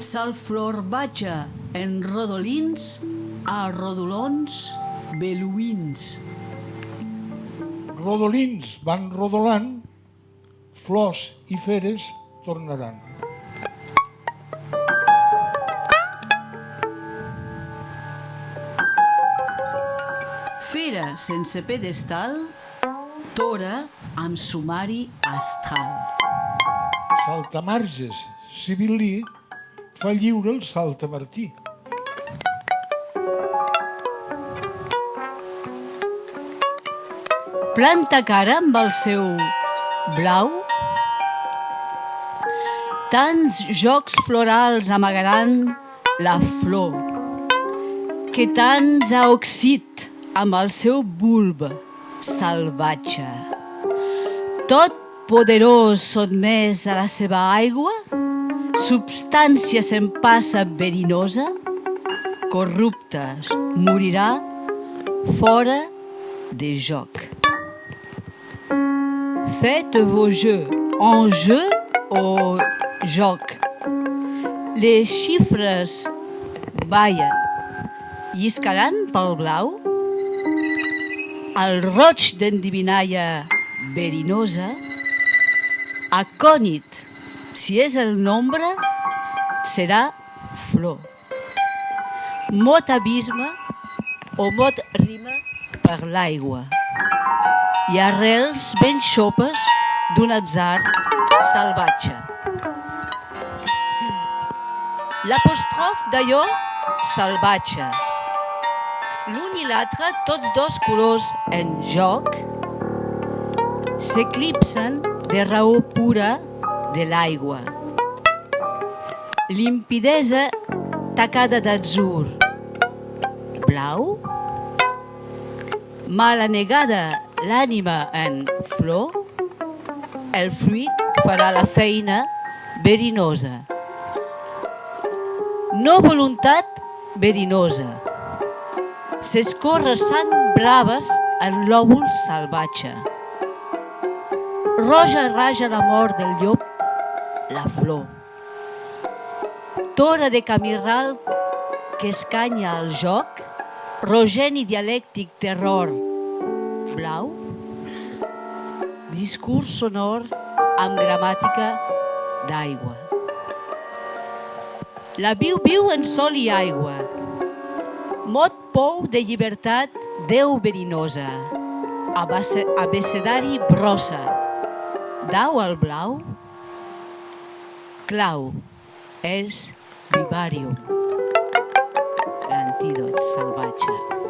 S'alflorbatge en rodolins a rodolons beluïns. Rodolins van rodolant, flors i feres tornaran. Fera sense pedestal, tora amb sumari astral. Saltamarges sibil·lí fa lliure el saltamartí. Planta cara amb el seu blau, tants jocs florals amagaran la flor, que tants ha oxit amb el seu bulb salvatge. Tot poderós sotmès a la seva aigua, substància se'n passa verinosa, corrupta morirà fora de joc. Faites vos jeux en jeu au joc. Les xifres ballen, lliscaran pel blau, el roig d'endivinalla verinosa, acònit, si és el nombre, serà flor. Mot abisme o mot rima per l'aigua i arrels ben xopes d'un atzar salvatge. L'apòstrof d'allò salvatge, l'un i l'altre, tots dos colors en joc, s'eclipsen de raó pura de l'aigua. Limpidesa tacada d'atzur blau, mal anegada l'ànima en flor, el fruit farà la feina verinosa. No voluntat verinosa. S'escorre sang braves en l'òvul salvatge. Roja raja la mort del llop, la flor. Tora de camirral que escanya al joc, rogeni dialèctic terror blau, discurs sonor amb gramàtica d'aigua. La viu en sol i aigua, mot pou de llibertat Déu verinosa, abecedari brossa, dau al blau, clau, és vivarium, l'antídot salvatge.